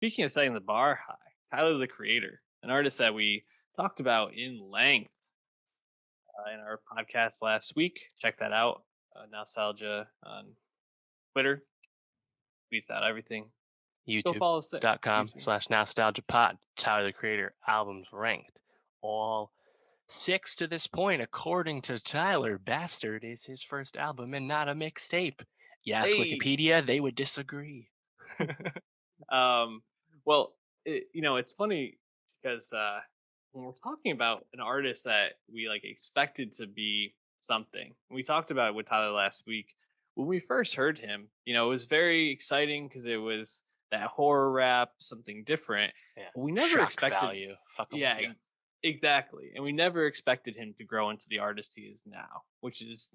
Speaking of setting the bar high, Tyler the Creator, an artist that we talked about in length in our podcast last week. Check that out. Nowstalgia on Twitter tweets out everything. Go follow us there. YouTube. YouTube.com/nostalgiapod. Tyler the Creator albums ranked. All six to this point, according to Tyler. Bastard is his first album and not a mixtape. Yes, Hey, Wikipedia, they would disagree. um, well, it's funny because when we're talking about an artist that we like expected to be something, we talked about it with Tyler last week. When we first heard him, it was very exciting because it was that horror rap, something different. Yeah. But we never Shock expected, value. Fucking with yeah, you. exactly, and we never expected him to grow into the artist he is now, which is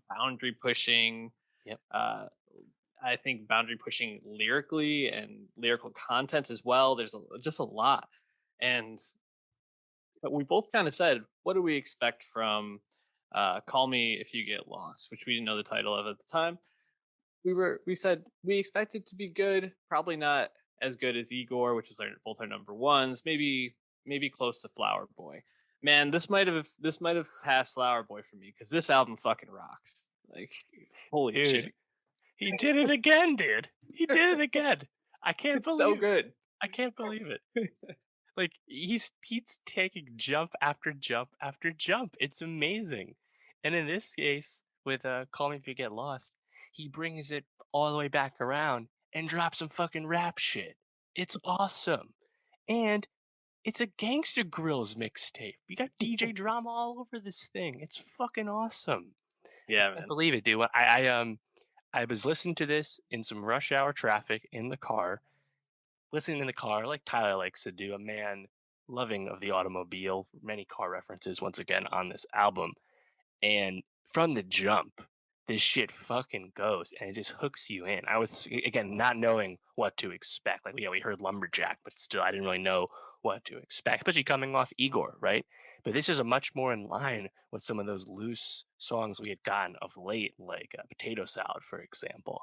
boundary pushing. Yep. I think boundary pushing lyrically and lyrical content as well. There's just a lot, and but we both kind of said, what do we expect from "Call Me If You Get Lost," which we didn't know the title of at the time. We said we expect it to be good, probably not as good as Igor, which was both our number ones. Maybe close to Flower Boy. Man, this might have passed Flower Boy for me because this album fucking rocks. Like, holy Dude, shit, he did it again, dude. He did it again. I can't it's so believe it. good. I can't believe it. Like he's taking jump after jump after jump. It's amazing. And in this case, with Call Me If You Get Lost, he brings it all the way back around and drops some fucking rap shit. It's awesome. And it's a Gangsta Grills mixtape. You got DJ drama all over this thing. It's fucking awesome. I Yeah, can't man. believe it, dude. I was listening to this in some rush hour traffic in the car, listening in the car like Tyler likes to do, a man loving of the automobile, many car references once again on this album. And from the jump, this shit fucking goes and it just hooks you in. I was again not knowing what to expect. Like, yeah, we heard Lumberjack, but still I didn't really know what to expect, especially coming off Igor, right? But this is a much more in line with some of those loose songs we had gotten of late, like Potato Salad, for example.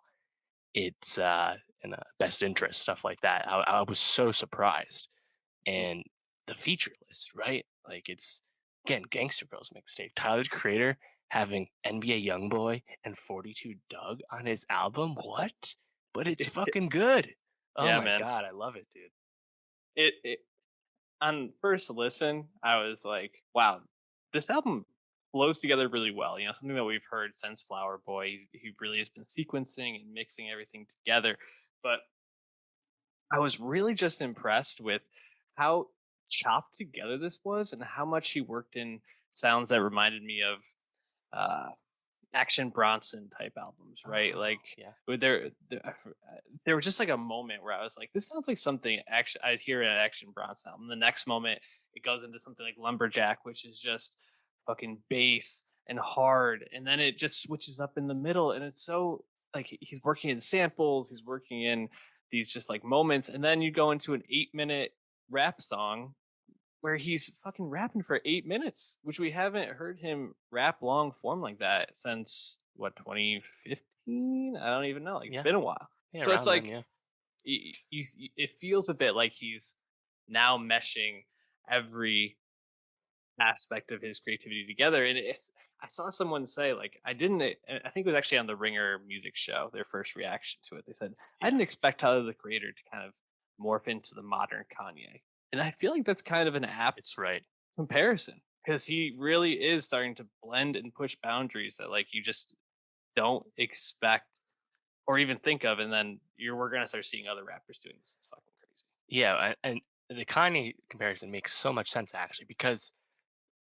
It's in best interest stuff like that. I was so surprised, and the feature list, right? Like it's again Gangster Girls mixtape. Tyler the Creator having NBA YoungBoy and 42 Doug on his album. What? But it's fucking good. Oh Yeah, my man. god, I love it, dude. It on first listen, I was like, wow, this album flows together really well. Something that we've heard since Flower Boy. He really has been sequencing and mixing everything together. But I was really just impressed with how chopped together this was and how much he worked in sounds that reminded me of uh, Action Bronson type albums, right? Oh Like yeah, there was just like a moment where I was like, this sounds like something actually I'd hear in an Action Bronson album. The next moment, it goes into something like Lumberjack, which is just fucking bass and hard, and then it just switches up in the middle, and it's so like he's working in samples, he's working in these just like moments, and then you go into an 8 minute rap song where he's fucking rapping for 8 minutes, which we haven't heard him rap long form like that since what 2015. I don't even know. Like it's yeah, been a while. yeah. So it's Around then, like yeah. it feels a bit like he's now meshing every aspect of his creativity together. And I saw someone say like I think it was actually on the Ringer music show, their first reaction to it. They said, I Yeah, didn't expect Tyler the Creator to kind of morph into the modern Kanye. And I feel like that's kind of an apt it's right. comparison because he really is starting to blend and push boundaries that like you just don't expect or even think of, and then we're gonna start seeing other rappers doing this. It's fucking crazy. Yeah, and the Kanye comparison makes so much sense actually because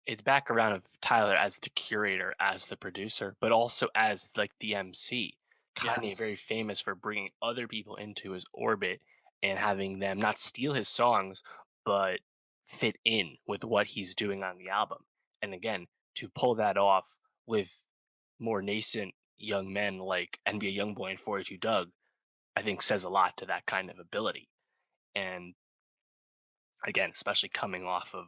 it's back around of Tyler as the curator, as the producer, but also as like the MC. Kanye Yes. very famous for bringing other people into his orbit and having them not steal his songs, but fit in with what he's doing on the album. And again, to pull that off with more nascent young men like NBA YoungBoy and 42 Doug, I think says a lot to that kind of ability. And again, especially coming off of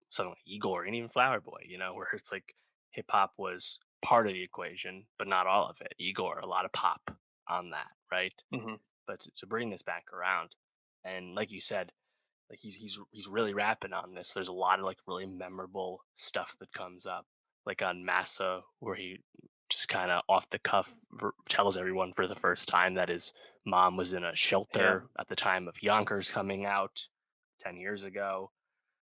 something like Igor and even Flower Boy, where it's like hip hop was part of the equation, but not all of it. Igor, a lot of pop on that, right? Hmm. But to bring this back around, And like you said, like he's really rapping on this. There's a lot of like really memorable stuff that comes up, like on Massa, where he just kind of off the cuff tells everyone for the first time that his mom was in a Yeah. shelter at the time of Yonkers coming out 10 years ago.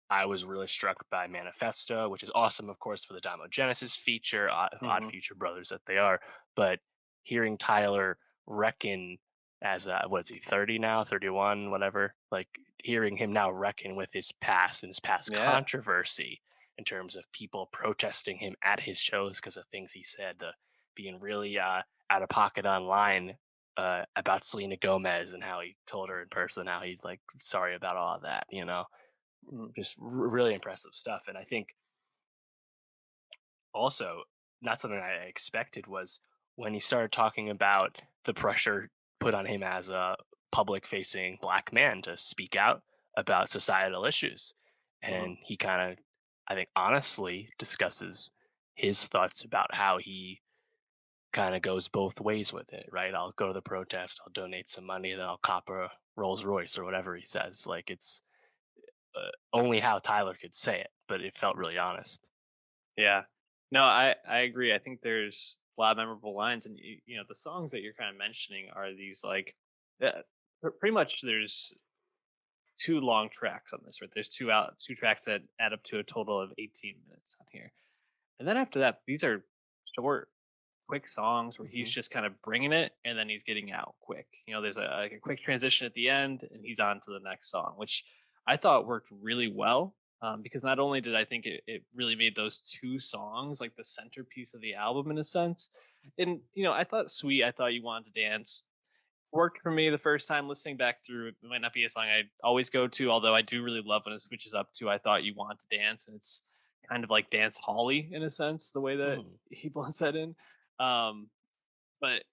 I was really struck by Manifesto, which is awesome, of course, for the Damo Genesis feature, odd Hmm. future brothers that they are. But hearing Tyler reckon as what is he, 30 now, 31, whatever, like hearing him now reckon with his past and his past Yeah. controversy in terms of people protesting him at his shows because of things he said, being really out of pocket online about Selena Gomez and how he told her in person how he'd like sorry about all of that, Mhm. just really impressive stuff. And I think also not something I expected was when he started talking about the pressure put on him as a public facing black man to speak out about societal issues. Mhm. And he kind of, I think, honestly discusses his thoughts about how he kind of goes both ways with it, right? I'll go to the protest, I'll donate some money, then I'll cop a Rolls Royce or whatever he says. Like it's only how Tyler could say it, but it felt really honest. Yeah. No, I agree. I think there's a lot of memorable lines, and the songs that you're kind of mentioning are these like, pretty much there's two long tracks on this, right? There's two tracks that add up to a total of 18 minutes on here, and then after that, these are short, quick songs where he's Hmm. just kind of bringing it, and then he's getting out quick. There's like a quick transition at the end, and he's on to the next song, which I thought worked really well. Because not only did I think it really made those two songs like the centerpiece of the album in a sense, and I thought "Sweet," I thought "You Wanted to Dance" worked for me the first time listening back through. It might not be a song I always go to, although I do really love when it switches up to "I Thought You Want to Dance," and it's kind of like dance holly in a sense, the way that Hmm. he blends that in. Um, but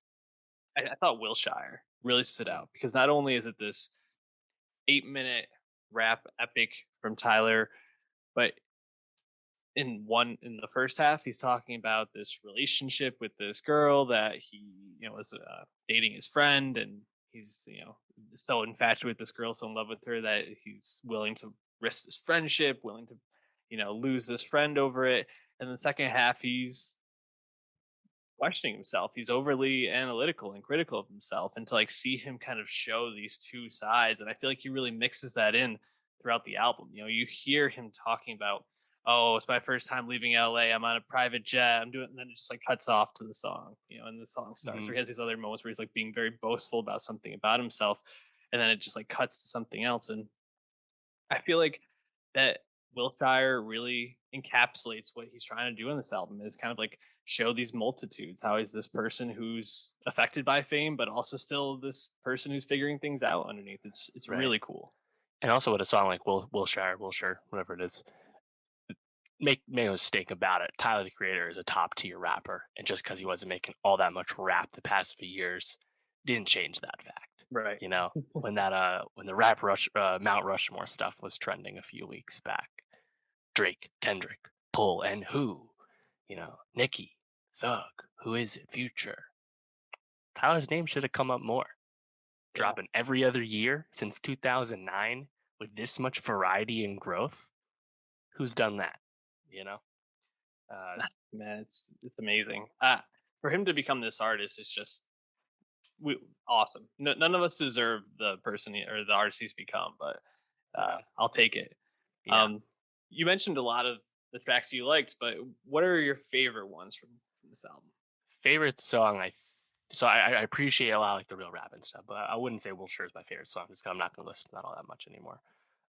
I thought Wilshire really stood Hmm. out because not only is it this 8-minute rap epic from Tyler, but in the first half, he's talking about this relationship with this girl that he was dating his friend, and he's so infatuated with this girl, so in love with her that he's willing to risk this friendship, willing to lose this friend over it. And the second half, he's questioning himself. He's overly analytical and critical of himself, and to like see him kind of show these two sides, and I feel like he really mixes that in throughout the album. You hear him talking about, oh, it's my first time leaving LA. I'm on a private jet. I'm doing, and then it just like cuts off to the song, and the song starts. Or Hmm. he has these other moments where he's like being very boastful about something about himself, and then it just like cuts to something else. And I feel like that Wilshire really encapsulates what he's trying to do in this album is kind of like show these multitudes how he's this person who's affected by fame, but also still this person who's figuring things out underneath. It's Right. really cool. And also with a song like Wilshire, whatever it is, make no mistake about it. Tyler the Creator is a top tier rapper, and just because he wasn't making all that much rap the past few years, didn't change that fact. Right. You know, when the rap rush Mount Rushmore stuff was trending a few weeks back, Drake, Kendrick, Pull, and who, Nicki, Thug, who is it, Future. Tyler's name should have come up more. Yeah. Dropping every other year since 2009 with this much variety and growth. Who's done that? You know? Uh, Man, it's amazing. For him to become this artist is just awesome. None of us deserve the person or the artist he's become, but yeah. I'll take it. Yeah. Um, you mentioned a lot of the tracks you liked, but what are your favorite ones from this album? Favorite song, I appreciate a lot like the real rap and stuff, but I wouldn't say Will Sure is my favorite song just 'cause I'm not gonna listen to that all that much anymore.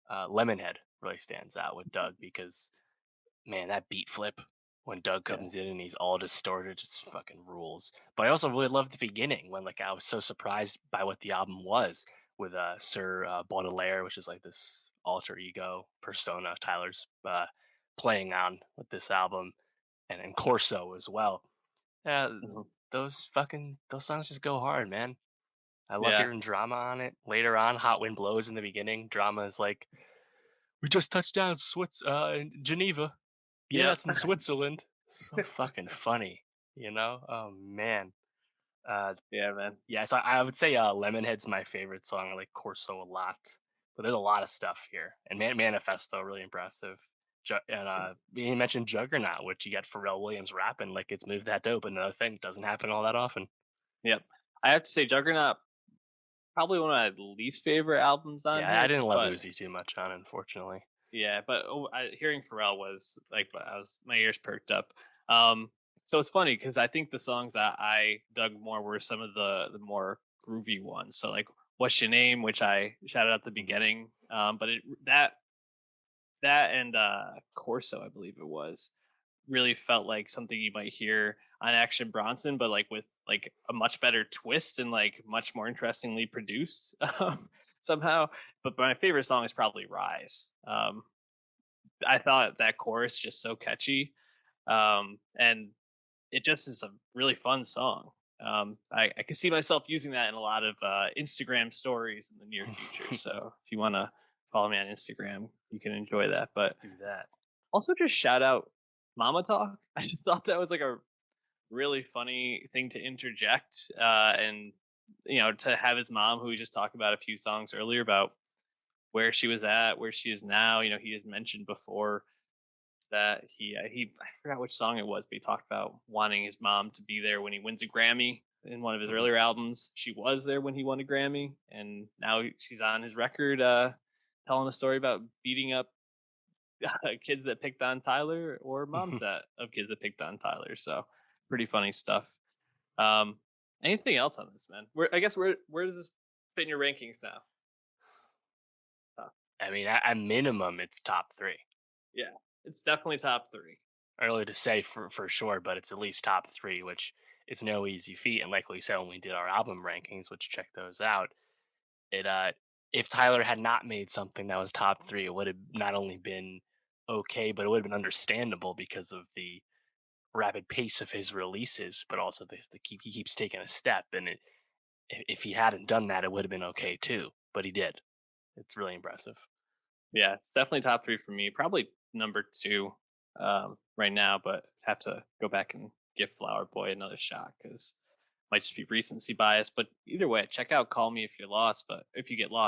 Lemonhead really stands out with Doug because man, that beat flip when Doug Yeah. comes in and he's all distorted just fucking rules. But I also really loved the beginning when like I was so surprised by what the album was with Sir Baudelaire, which is like this alter ego persona Tyler's playing on with this album, and Corso as well. Yeah, Mhm. those songs just go hard, man. I love Yeah. hearing drama on it. Later on, Hot Wind Blows in the beginning. Drama is like, we just touched down in Geneva. Yeah, Yep. it's in Switzerland. So fucking funny, you know? Oh man. Uh, Yeah, man. yeah, so I would say Lemonhead's my favorite song. I like Corso a lot, but there's a lot of stuff here. And Manifesto, really impressive. And you mentioned Juggernaut, which you got Pharrell Williams rapping like it's Move That Dope. Another thing doesn't happen all that often. Yep. I have to say, Juggernaut probably one of my least favorite albums on Yeah, I here, didn't love but Uzi too much on, it, unfortunately. yeah, but hearing Pharrell was like I was my ears perked up. Um, so it's funny because I think the songs that I dug more were some of the more groovy ones. So like "What's Your Name," which I shouted at the Mhm. beginning, but that and Corso, I believe it was, really felt like something you might hear on Action Bronson, but like with like a much better twist and like much more interestingly produced somehow. But my favorite song is probably Rise. I thought that chorus just so catchy, and it just is a really fun song. I can see myself using that in a lot of Instagram stories in the near future. So if you want to follow me on Instagram, you can enjoy that. But Do that. also just shout out Mama Talk. I just thought that was like a really funny thing to interject, and to have his mom, who we just talked about a few songs earlier about where she was at, where she is now. He has mentioned before that he I forgot which song it was, but he talked about wanting his mom to be there when he wins a Grammy. In one of his Mhm. earlier albums, she was there when he won a Grammy, and now she's on his record, telling a story about beating up kids that picked on Tyler, or moms that of kids that picked on Tyler. So pretty funny stuff. Um, Anything else on this, man? Where does this fit in your rankings now? Uh, I mean, at minimum, it's top three. yeah, it's definitely top three. Early to say for sure, but it's at least top three, which is no easy feat. And like we said when we did our album rankings, which check those out, it if Tyler had not made something that was top three, it would have not only been okay, but it would have been understandable because of the rapid pace of his releases, but also he keeps taking a step. And if he hadn't done that, it would have been okay too. But he did. It's really impressive. Yeah, it's definitely top three for me. Probably number two right now, but have to go back and give Flower Boy another shot because might just be recency bias. But either way, check out "Call Me If You're Lost." But if you get lost.